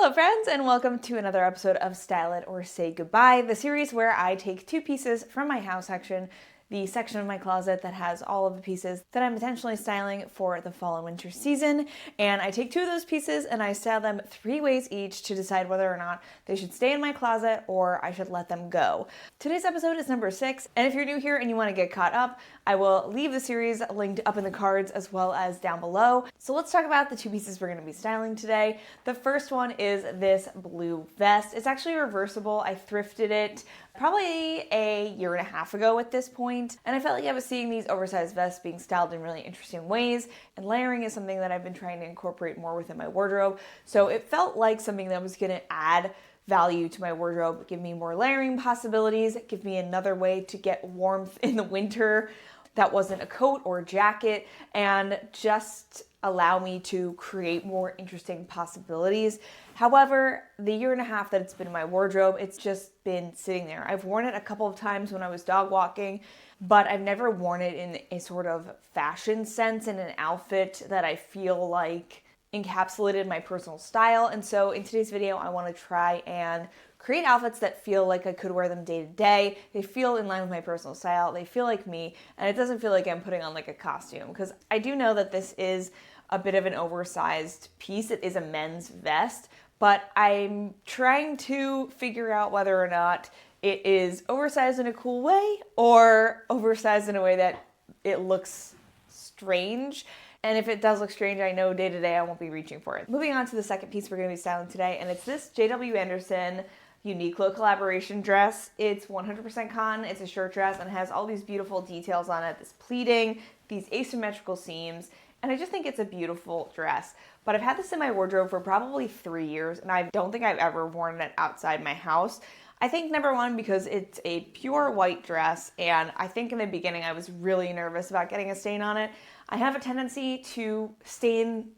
Hello friends, and welcome to another episode of Style It or Say Goodbye, the series where I take two pieces from my house section, the section of my closet that has all of the pieces that I'm intentionally styling for the fall and winter season, and I take two of those pieces and I style them 3 ways each to decide whether or not they should stay in my closet or I should let them go. Today's episode is number 6, and if you're new here and you want to get caught up, I will leave the series linked up in the cards as well as down below. So let's talk about the two pieces we're going to be styling today. The first one is this blue vest. It's actually reversible. I thrifted it probably a year and a half ago at this point, and I felt like I was seeing these oversized vests being styled in really interesting ways, and layering is something that I've been trying to incorporate more within my wardrobe. So it felt like something that was going to add value to my wardrobe, give me more layering possibilities, give me another way to get warmth in the winter that wasn't a coat or a jacket, and just allow me to create more interesting possibilities. However, the year and a half that it's been in my wardrobe, it's just been sitting there. I've worn it a couple of times when I was dog walking, but I've never worn it in a sort of fashion sense, in an outfit that I feel like encapsulated my personal style. And so in today's video, I want to try and create outfits that feel like I could wear them day to day. They feel in line with my personal style. They feel like me, and it doesn't feel like I'm putting on like a costume, because I do know that this is a bit of an oversized piece. It is a men's vest, but I'm trying to figure out whether or not it is oversized in a cool way or oversized in a way that it looks strange. And if it does look strange, I know day to day I won't be reaching for it. Moving on to the second piece we're going to be styling today, and it's this J.W. Anderson Uniqlo collaboration dress. It's 100% cotton, it's a shirt dress, and it has all these beautiful details on it, this pleating, these asymmetrical seams, and I just think it's a beautiful dress. But I've had this in my wardrobe for probably 3 years, and I don't think I've ever worn it outside my house. I think number one, because it's a pure white dress, and I think in the beginning I was really nervous about getting a stain on it. I have a tendency to stain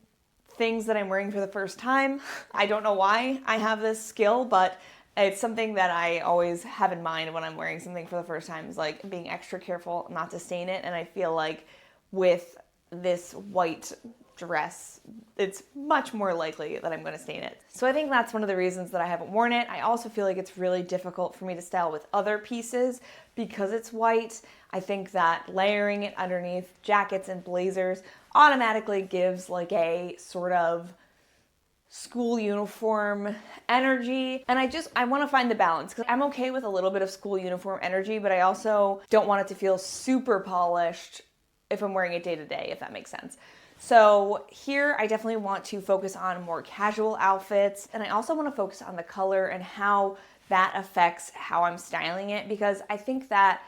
things that I'm wearing for the first time. I don't know why I have this skill, but it's something that I always have in mind when I'm wearing something for the first time, is like being extra careful not to stain it. And I feel like with this white dress, it's much more likely that I'm going to stain it. So I think that's one of the reasons that I haven't worn it. I also feel like it's really difficult for me to style with other pieces because it's white. I think that layering it underneath jackets and blazers automatically gives like a sort of school uniform energy, and I want to find the balance, because I'm okay with a little bit of school uniform energy, but I also don't want it to feel super polished if I'm wearing it day to day, if that makes sense. So here I definitely want to focus on more casual outfits, and I also want to focus on the color and how that affects how I'm styling it, because I think that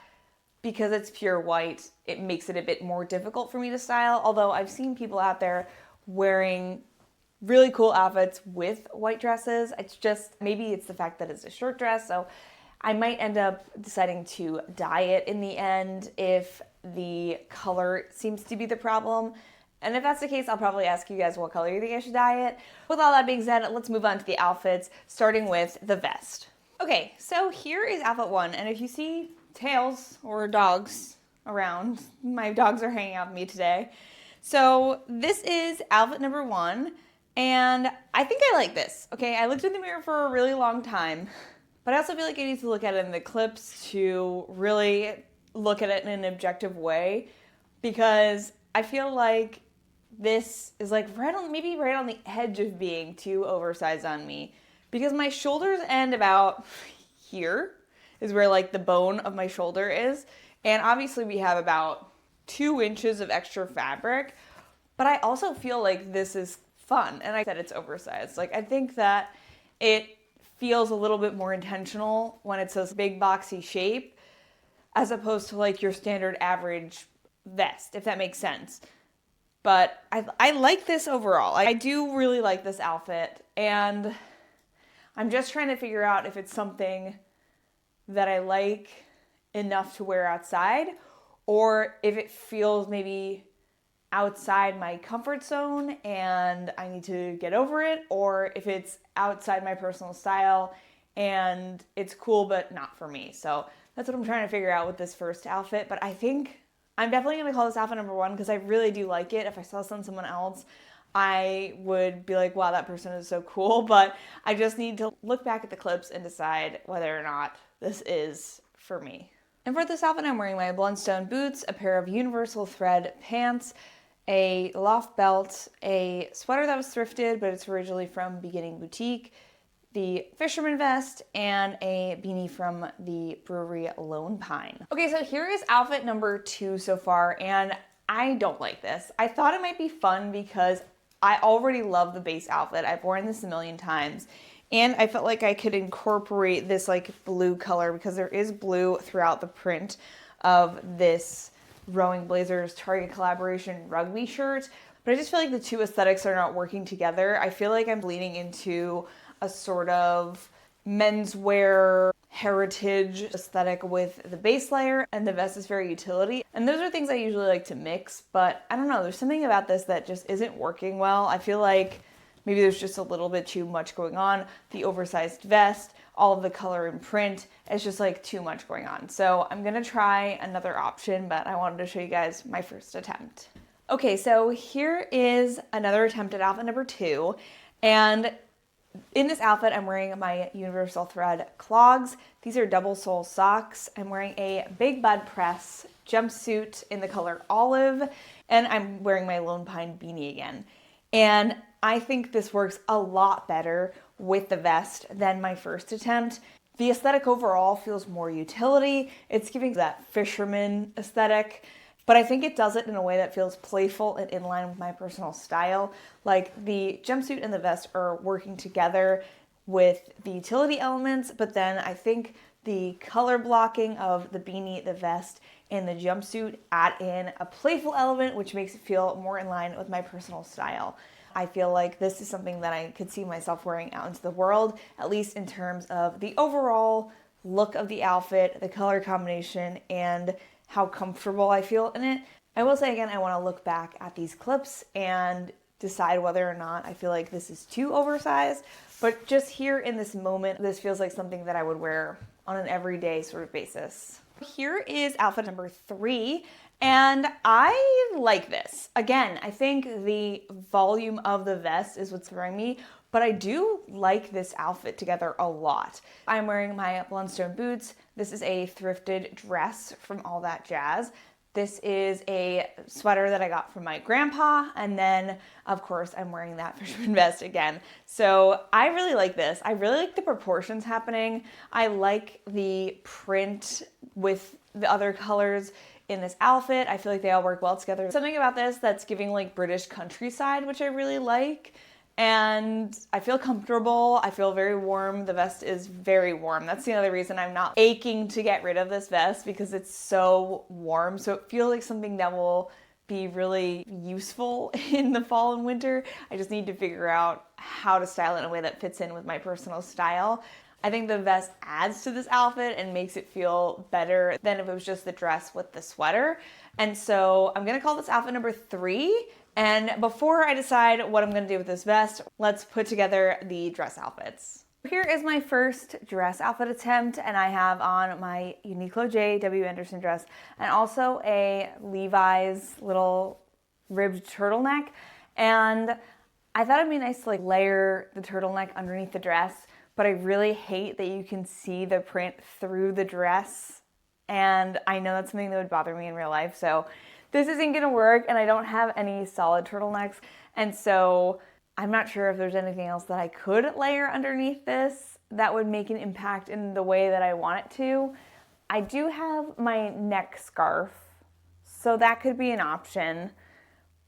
because it's pure white, it makes it a bit more difficult for me to style, although I've seen people out there wearing really cool outfits with white dresses. It's just, maybe it's the fact that it's a short dress, so I might end up deciding to dye it in the end if the color seems to be the problem. And if that's the case, I'll probably ask you guys what color you think I should dye it. With all that being said, let's move on to the outfits, starting with the vest. Okay, so here is outfit 1, and if you see tails or dogs around, my dogs are hanging out with me today. So this is outfit number 1. And I think I like this. Okay, I looked in the mirror for a really long time, but I also feel like I need to look at it in the clips to really look at it in an objective way, because I feel like this is like maybe right on the edge of being too oversized on me, because my shoulders end about here is where like the bone of my shoulder is, and obviously we have about 2 inches of extra fabric, but I also feel like this is fun, and I said it's oversized. Like, I think that it feels a little bit more intentional when it's this big boxy shape, as opposed to like your standard average vest, if that makes sense. But I like this overall. I do really like this outfit, and I'm just trying to figure out if it's something that I like enough to wear outside, or if it feels maybe outside my comfort zone and I need to get over it, or if it's outside my personal style and it's cool but not for me. So that's what I'm trying to figure out with this first outfit. But I think I'm definitely going to call this outfit number 1, because I really do like it. If I saw this on someone else, I would be like, wow, that person is so cool. But I just need to look back at the clips and decide whether or not this is for me. And for this outfit, I'm wearing my Blundstone boots, a pair of universal thread pants, a loft belt, a sweater that was thrifted, but it's originally from Beginning Boutique, the fisherman vest, and a beanie from the brewery Lone Pine. Okay, so here is outfit number 2 so far, and I don't like this. I thought it might be fun because I already love the base outfit. I've worn this a million times, and I felt like I could incorporate this like blue color because there is blue throughout the print of this Rowing Blazers Target collaboration rugby shirt. But I just feel like the two aesthetics are not working together. I feel like I'm leaning into a sort of menswear heritage aesthetic with the base layer, and the vest is very utility. And those are things I usually like to mix, but I don't know, there's something about this that just isn't working well. I feel like maybe there's just a little bit too much going on. The oversized vest, all of the color and print, it's just like too much going on. So I'm gonna try another option, but I wanted to show you guys my first attempt. Okay, so here is another attempt at outfit number 2. And in this outfit, I'm wearing my universal thread clogs. These are double sole socks. I'm wearing a big bud press jumpsuit in the color olive, and I'm wearing my Lone Pine beanie again. And I think this works a lot better with the vest than my first attempt. The aesthetic overall feels more utility. It's giving that fisherman aesthetic, but I think it does it in a way that feels playful and in line with my personal style. Like the jumpsuit and the vest are working together with the utility elements, but then I think the color blocking of the beanie, the vest, and the jumpsuit add in a playful element, which makes it feel more in line with my personal style. I feel like this is something that I could see myself wearing out into the world, at least in terms of the overall look of the outfit, the color combination, and how comfortable I feel in it. I will say again, I want to look back at these clips and decide whether or not I feel like this is too oversized, but just here in this moment, this feels like something that I would wear on an everyday sort of basis. Here is outfit number 3, and I like this. Again, I think the volume of the vest is what's throwing me, but I do like this outfit together a lot. I'm wearing my Blundstone boots. This is a thrifted dress from All That Jazz. This is a sweater that I got from my grandpa, and then of course I'm wearing that fisherman vest again. So I really like this. I really like the proportions happening. I like the print with the other colors in this outfit. I feel like they all work well together. Something about this that's giving like British countryside, which I really like. And I feel comfortable. I feel very warm. The vest is very warm. That's the other reason I'm not aching to get rid of this vest, because it's so warm. So it feels like something that will be really useful in the fall and winter. I just need to figure out how to style it in a way that fits in with my personal style. I think the vest adds to this outfit and makes it feel better than if it was just the dress with the sweater. And so I'm gonna call this outfit number 3. And before I decide what I'm gonna do with this vest, let's put together the dress outfits. Here is my first dress outfit attempt, and I have on my Uniqlo J W Anderson dress and also a Levi's little ribbed turtleneck. And I thought it'd be nice to like layer the turtleneck underneath the dress, but I really hate that you can see the print through the dress. And I know that's something that would bother me in real life, so this isn't gonna work, and I don't have any solid turtlenecks, and so I'm not sure if there's anything else that I could layer underneath this that would make an impact in the way that I want it to. I do have my neck scarf, so that could be an option,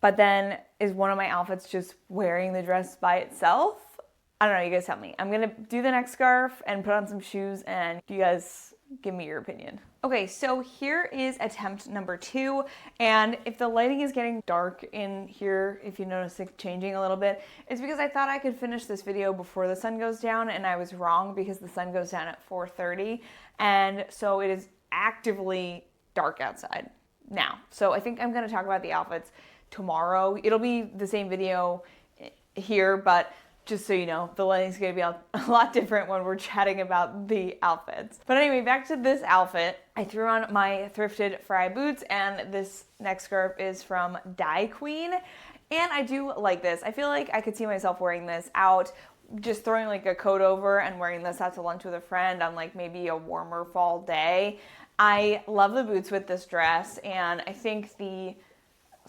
but then is one of my outfits just wearing the dress by itself? I don't know, you guys help me. I'm gonna do the neck scarf and put on some shoes, and you guys give me your opinion. Okay, so here is attempt number 2, and if the lighting is getting dark in here, if you notice it changing a little bit, it's because I thought I could finish this video before the sun goes down, and I was wrong because the sun goes down at 4:30, and so it is actively dark outside now. So I think I'm gonna talk about the outfits tomorrow. It'll be the same video here, but just so you know, the lighting's gonna be a lot different when we're chatting about the outfits. But anyway, back to this outfit. I threw on my thrifted Fry boots, and this neck scarf is from Dye Queen. And I do like this. I feel like I could see myself wearing this out, just throwing like a coat over and wearing this out to lunch with a friend on like maybe a warmer fall day. I love the boots with this dress, and I think the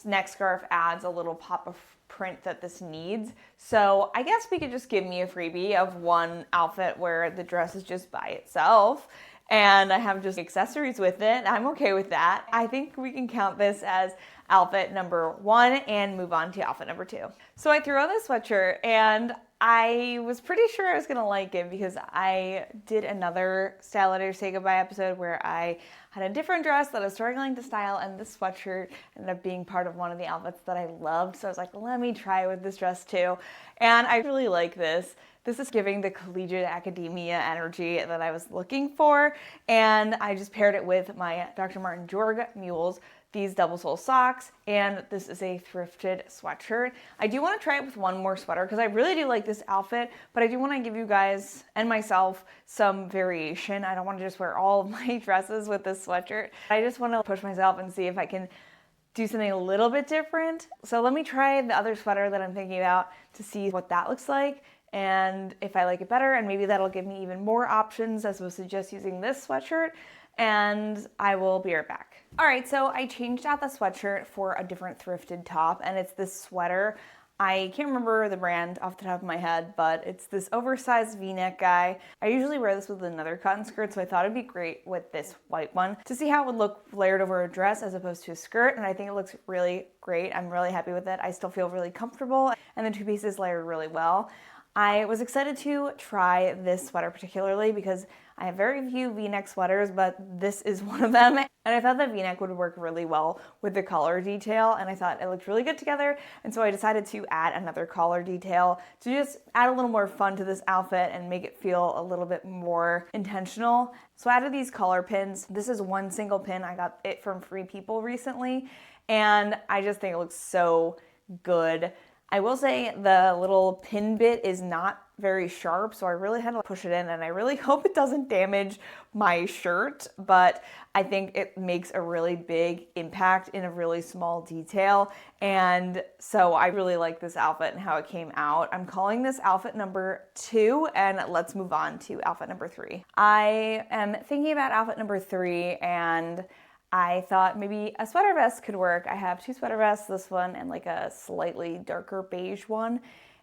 neck scarf adds a little pop of print that this needs. So I guess we could just give me a freebie of one outfit where the dress is just by itself and I have just accessories with it. I'm okay with that. I think we can count this as outfit number 1 and move on to outfit number 2. So I threw on this sweatshirt and I was pretty sure I was gonna like it because I did another Style It or Say Goodbye episode where I had a different dress that I was struggling to style, and this sweatshirt ended up being part of one of the outfits that I loved. So I was like, let me try with this dress too. And I really like this. This is giving the collegiate academia energy that I was looking for. And I just paired it with my Dr. Martin Jorg mules, these double sole socks, and this is a thrifted sweatshirt. I do want to try it with one more sweater because I really do like this outfit, but I do want to give you guys and myself some variation. I don't want to just wear all of my dresses with this sweatshirt. I just want to push myself and see if I can do something a little bit different. So let me try the other sweater that I'm thinking about to see what that looks like and if I like it better, and maybe that'll give me even more options as opposed to just using this sweatshirt. And I will be right back. All right, so I changed out the sweatshirt for a different thrifted top, and it's this sweater. I can't remember the brand off the top of my head, but it's this oversized V-neck guy. I usually wear this with another cotton skirt, so I thought it'd be great with this white one to see how it would look layered over a dress as opposed to a skirt, and I think it looks really great. I'm really happy with it. I still feel really comfortable, and the two pieces layer really well. I was excited to try this sweater particularly because I have very few V-neck sweaters, but this is one of them. And I thought the V-neck would work really well with the collar detail, and I thought it looked really good together. And so I decided to add another collar detail to just add a little more fun to this outfit and make it feel a little bit more intentional. So I added these collar pins. This is one single pin. I got it from Free People recently, and I just think it looks so good. I will say the little pin bit is not very sharp, so I really had to push it in, and I really hope it doesn't damage my shirt, but I think it makes a really big impact in a really small detail, and so I really like this outfit and how it came out. I'm calling this outfit number 2, and let's move on to outfit number 3. I am thinking about outfit number 3, and I thought maybe a sweater vest could work. I have 2 sweater vests, this one and like a slightly darker beige one.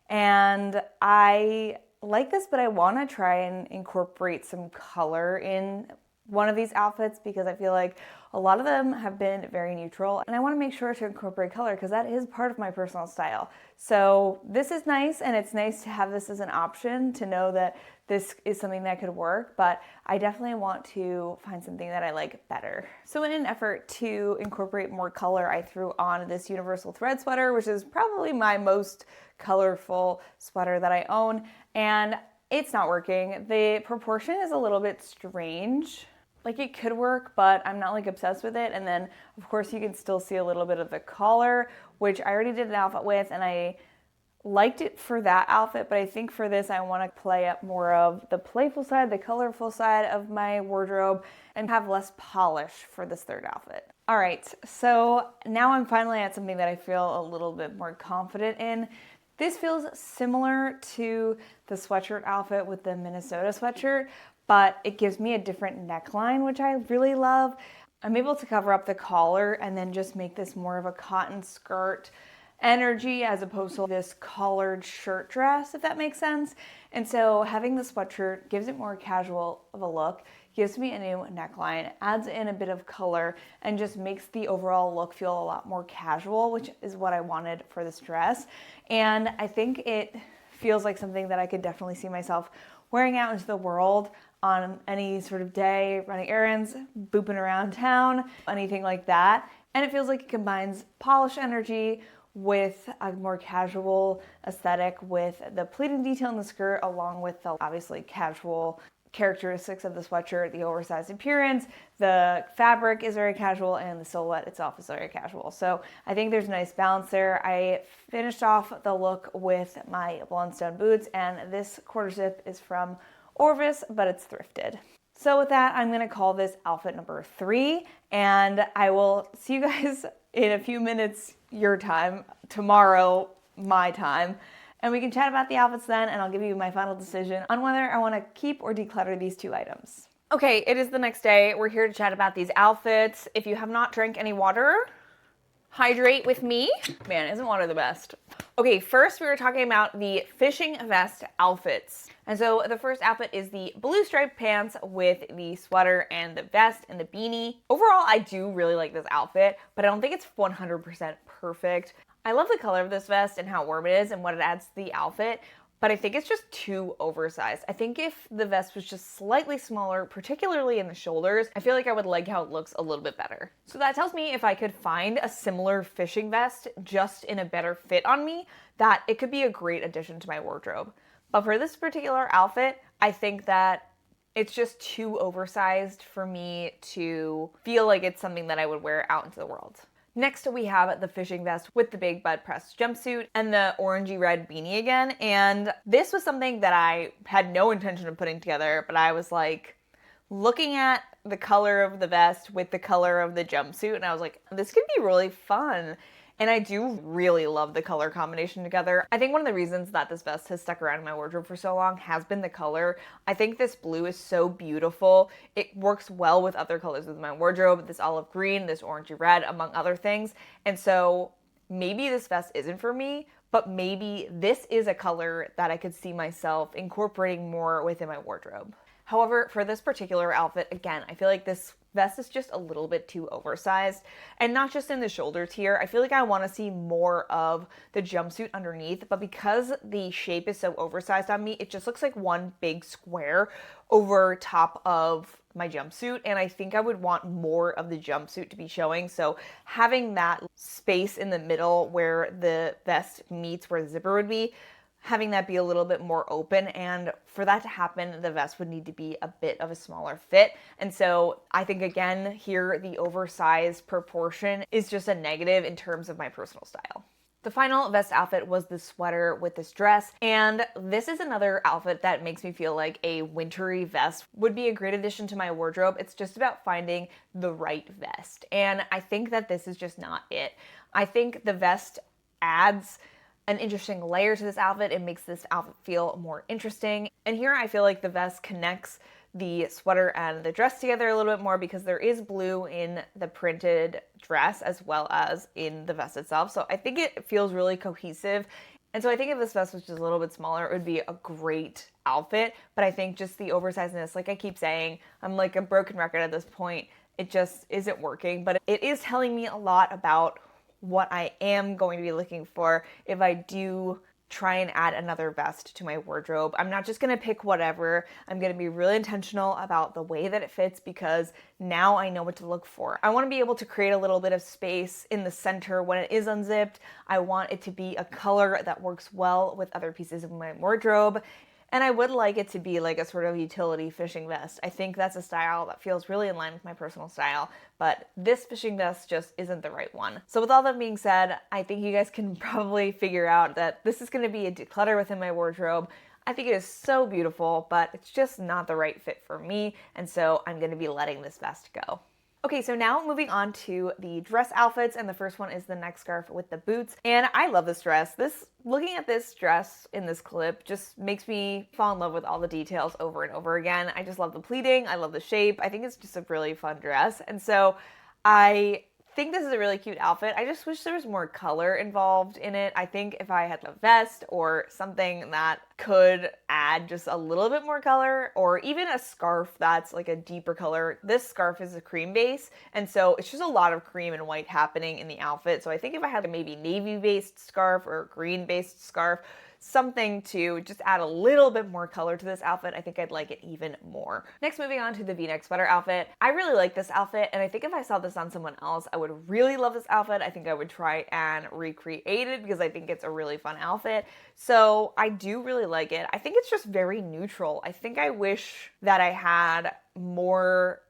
And I like this, but I want to try and incorporate some color in one of these outfits because I feel like a lot of them have been very neutral, and I want to make sure to incorporate color because that is part of my personal style. So this is nice, and it's nice to have this as an option to know that this is something that could work, but I definitely want to find something that I like better. So in an effort to incorporate more color, I threw on this universal thread sweater, which is probably my most colorful sweater that I own, and it's not working. The proportion is a little bit strange. Like it could work, but I'm not like obsessed with it. And then of course you can still see a little bit of the collar, which I already did an outfit with, and I liked it for that outfit, but I think for this I want to play up more of the playful side, the colorful side of my wardrobe, and have less polish for this third outfit. All right, so now I'm finally at something that I feel a little bit more confident in. This feels similar to the sweatshirt outfit with the Minnesota sweatshirt, but it gives me a different neckline, which I really love. I'm able to cover up the collar and then just make this more of a cotton skirt energy as opposed to this collared shirt dress, if that makes sense. And so having the sweatshirt gives it more casual of a look, gives me a new neckline, adds in a bit of color, and just makes the overall look feel a lot more casual, which is what I wanted for this dress. And I think it feels like something that I could definitely see myself wearing out into the world on any sort of day, running errands, booping around town, anything like that. And it feels like it combines polish energy with a more casual aesthetic with the pleating detail in the skirt, along with the obviously casual characteristics of the sweatshirt, the oversized appearance, the fabric is very casual, and the silhouette itself is very casual. So I think there's a nice balance there. I finished off the look with my Blundstone boots, and this quarter zip is from Orvis, but it's thrifted. So with that, I'm gonna call this outfit number 3, and I will see you guys in a few minutes, your time, tomorrow, my time, and we can chat about the outfits then, and I'll give you my final decision on whether I wanna keep or declutter these 2 items. Okay, it is the next day. We're here to chat about these outfits. If you have not drank any water, hydrate with me. Man, isn't water the best? Okay, first we were talking about the fishing vest outfits. And so the first outfit is the blue striped pants with the sweater and the vest and the beanie. Overall, I do really like this outfit, but I don't think it's 100% perfect. I love the color of this vest and how warm it is and what it adds to the outfit, but I think it's just too oversized. I think if the vest was just slightly smaller, particularly in the shoulders, I feel like I would like how it looks a little bit better. So that tells me if I could find a similar fishing vest just in a better fit on me, that it could be a great addition to my wardrobe. But for this particular outfit, I think that it's just too oversized for me to feel like it's something that I would wear out into the world. Next, we have the fishing vest with the big bud pressed jumpsuit and the orangey red beanie again. And this was something that I had no intention of putting together, but I was like looking at the color of the vest with the color of the jumpsuit, and I was like, this could be really fun. And I do really love the color combination together. I think one of the reasons that this vest has stuck around in my wardrobe for so long has been the color. I think this blue is so beautiful. It works well with other colors in my wardrobe, this olive green, this orangey red, among other things. And so maybe this vest isn't for me, but maybe this is a color that I could see myself incorporating more within my wardrobe. However, for this particular outfit, again, I feel like this vest is just a little bit too oversized, and not just in the shoulders here. I feel like I want to see more of the jumpsuit underneath, but because the shape is so oversized on me, it just looks like one big square over top of my jumpsuit, and I think I would want more of the jumpsuit to be showing. So having that space in the middle where the vest meets where the zipper would be, having that be a little bit more open, and for that to happen, the vest would need to be a bit of a smaller fit. And so I think, again, here the oversized proportion is just a negative in terms of my personal style. The final vest outfit was the sweater with this dress, and this is another outfit that makes me feel like a wintry vest would be a great addition to my wardrobe. It's just about finding the right vest, and I think that this is just not it. I think the vest adds an interesting layer to this outfit. It makes this outfit feel more interesting. And here I feel like the vest connects the sweater and the dress together a little bit more because there is blue in the printed dress as well as in the vest itself. So I think it feels really cohesive. And so I think if this vest was just a little bit smaller, it would be a great outfit. But I think just the oversizedness, like I keep saying, I'm like a broken record at this point. It just isn't working, but it is telling me a lot about what I am going to be looking for if I do try and add another vest to my wardrobe. I'm not just gonna pick whatever. I'm gonna be really intentional about the way that it fits because now I know what to look for. I wanna be able to create a little bit of space in the center when it is unzipped. I want it to be a color that works well with other pieces of my wardrobe. And I would like it to be like a sort of utility fishing vest. I think that's a style that feels really in line with my personal style, but this fishing vest just isn't the right one. So with all that being said, I think you guys can probably figure out that this is gonna be a declutter within my wardrobe. I think it is so beautiful, but it's just not the right fit for me, and so I'm gonna be letting this vest go. Okay, so now moving on to the dress outfits, and the first one is the neck scarf with the boots. And I love this dress. Looking at this dress in this clip just makes me fall in love with all the details over and over again. I just love the pleating, I love the shape. I think it's just a really fun dress. And so I think this is a really cute outfit. I just wish there was more color involved in it. I think if I had a vest or something that could add just a little bit more color, or even a scarf that's like a deeper color. This scarf is a cream base, and so it's just a lot of cream and white happening in the outfit. So I think if I had a maybe navy-based scarf or a green-based scarf, something to just add a little bit more color to this outfit, I think I'd like it even more. Next, moving on to the V-neck sweater outfit. I really like this outfit, and I think if I saw this on someone else, I would really love this outfit. I think I would try and recreate it because I think it's a really fun outfit. So I do really like it. I think it's just very neutral. I think I wish that I had more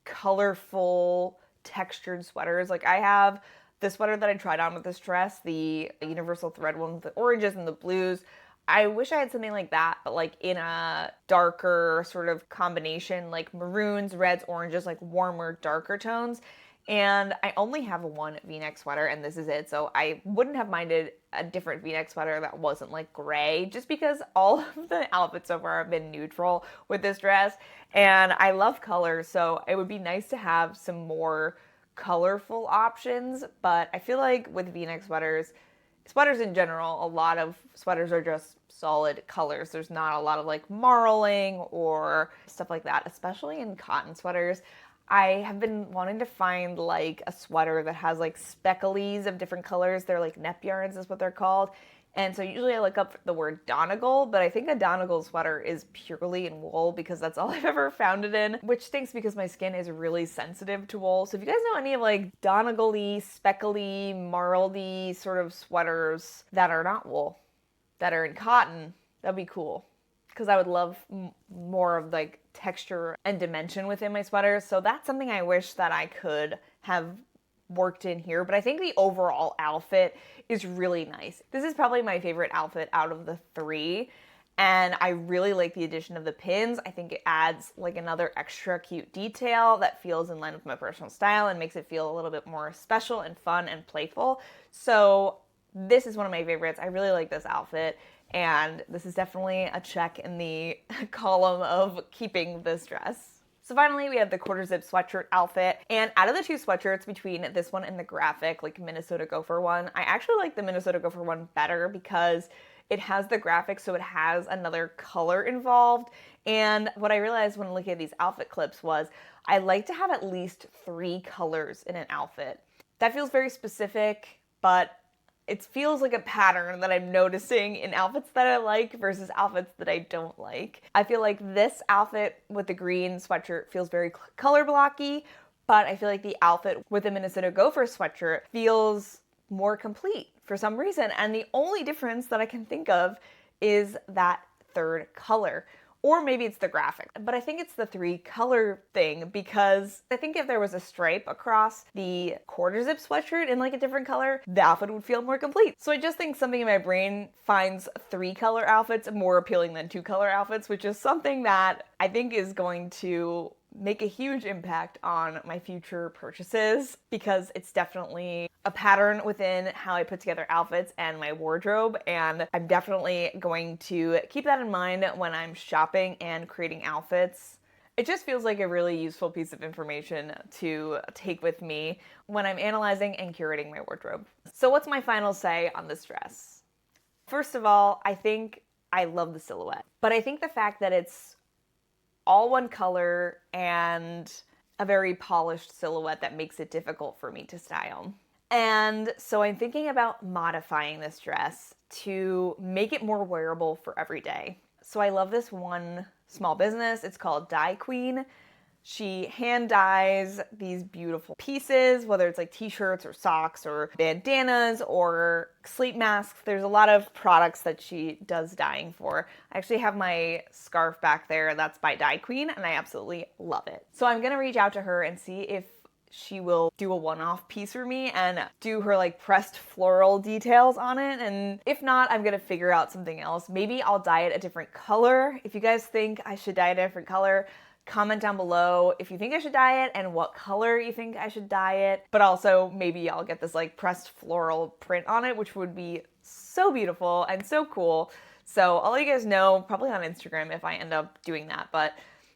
colorful textured sweaters. Like I have the sweater that I tried on with this dress, the universal thread one with the oranges and the blues. I wish I had something like that, but like in a darker sort of combination, like maroons, reds, oranges, like warmer, darker tones. And I only have one V-neck sweater, and this is it. So I wouldn't have minded a different V-neck sweater that wasn't like gray, just because all of the outfits so far have been neutral with this dress. And I love colors, so it would be nice to have some more colorful options. But I feel like with V-neck sweaters in general, a lot of sweaters are just solid colors. There's not a lot of like marling or stuff like that, especially in cotton sweaters. I have been wanting to find like a sweater that has like speckles of different colors. They're like nep yarns is what they're called. And so usually I look up the word Donegal, but I think a Donegal sweater is purely in wool because that's all I've ever found it in, which stinks because my skin is really sensitive to wool. So if you guys know any of like Donegal-y, speckly, marled-y sort of sweaters that are not wool, that are in cotton, that'd be cool. Because I would love more of like texture and dimension within my sweaters. So that's something I wish that I could have worked in here, but I think the overall outfit is really nice. This is probably my favorite outfit out of the three, and I really like the addition of the pins. I think it adds like another extra cute detail that feels in line with my personal style and makes it feel a little bit more special and fun and playful. So this is one of my favorites. I really like this outfit, and this is definitely a check in the column of keeping this dress. So finally, we have the quarter zip sweatshirt outfit. And out of the two sweatshirts between this one and the graphic, like Minnesota Gopher one, I actually like the Minnesota Gopher one better because it has the graphic, so it has another color involved. And what I realized when looking at these outfit clips was I like to have at least 3 colors in an outfit. That feels very specific, but it feels like a pattern that I'm noticing in outfits that I like versus outfits that I don't like. I feel like this outfit with the green sweatshirt feels very color blocky, but I feel like the outfit with the Minnesota Gopher sweatshirt feels more complete for some reason. And the only difference that I can think of is that third color. Or maybe it's the graphic, but I think it's the 3 color thing because I think if there was a stripe across the quarter zip sweatshirt in like a different color, the outfit would feel more complete. So I just think something in my brain finds 3 color outfits more appealing than 2 color outfits, which is something that I think is going to make a huge impact on my future purchases because it's definitely a pattern within how I put together outfits and my wardrobe, and I'm definitely going to keep that in mind when I'm shopping and creating outfits. It just feels like a really useful piece of information to take with me when I'm analyzing and curating my wardrobe. So what's my final say on this dress? First of all, I think I love the silhouette, but I think the fact that it's all one color and a very polished silhouette that makes it difficult for me to style. And so I'm thinking about modifying this dress to make it more wearable for every day. So I love this one small business. It's called Dye Queen. She hand dyes these beautiful pieces, whether it's like t-shirts or socks or bandanas or sleep masks. There's a lot of products that she does dyeing for. I actually have my scarf back there that's by Dye Queen, and I absolutely love it. So I'm gonna reach out to her and see if she will do a one-off piece for me and do her like pressed floral details on it. And if not, I'm gonna figure out something else. Maybe I'll dye it a different color. If you guys think I should dye it a different color, comment down below if you think I should dye it and what color you think I should dye it. But also maybe I'll get this like pressed floral print on it, which would be so beautiful and so cool. So I'll let you guys know probably on Instagram if I end up doing that. But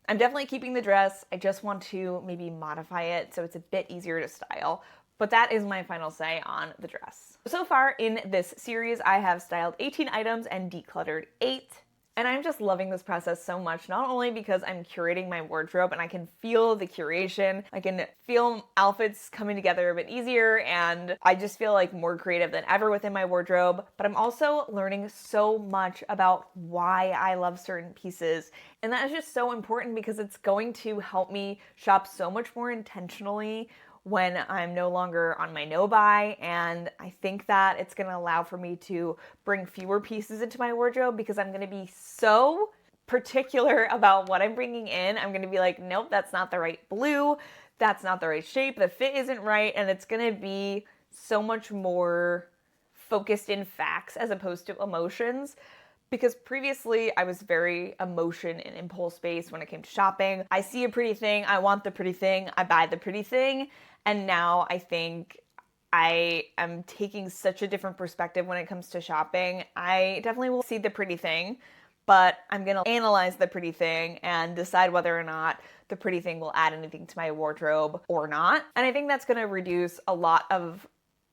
I'm definitely keeping the dress. I just want to maybe modify it so it's a bit easier to style. But that is my final say on the dress. So far in this series, I have styled 18 items and decluttered 8. And I'm just loving this process so much, not only because I'm curating my wardrobe and I can feel the curation, I can feel outfits coming together a bit easier, and I just feel like more creative than ever within my wardrobe, but I'm also learning so much about why I love certain pieces. And that is just so important because it's going to help me shop so much more intentionally when I'm no longer on my no-buy, and I think that it's gonna allow for me to bring fewer pieces into my wardrobe because I'm gonna be so particular about what I'm bringing in. I'm gonna be like, nope, that's not the right blue, that's not the right shape, the fit isn't right, and it's gonna be so much more focused in facts as opposed to emotions. Because previously I was very emotion and impulse based when it came to shopping. I see a pretty thing, I want the pretty thing, I buy the pretty thing, and now I think I am taking such a different perspective when it comes to shopping. I definitely will see the pretty thing, but I'm gonna analyze the pretty thing and decide whether or not the pretty thing will add anything to my wardrobe or not. And I think that's gonna reduce a lot of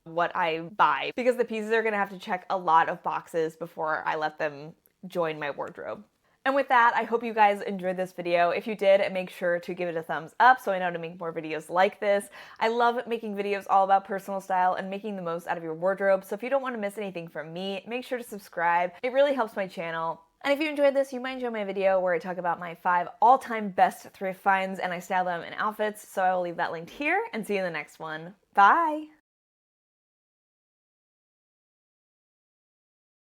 what I buy because the pieces are gonna have to check a lot of boxes before I let them join my wardrobe. And with that, I hope you guys enjoyed this video. If you did, make sure to give it a thumbs up so I know to make more videos like this. I love making videos all about personal style and making the most out of your wardrobe. So if you don't want to miss anything from me, make sure to subscribe. It really helps my channel. And if you enjoyed this, you might enjoy my video where I talk about my 5 all-time best thrift finds and I style them in outfits. So I will leave that linked here and see you in the next one. Bye!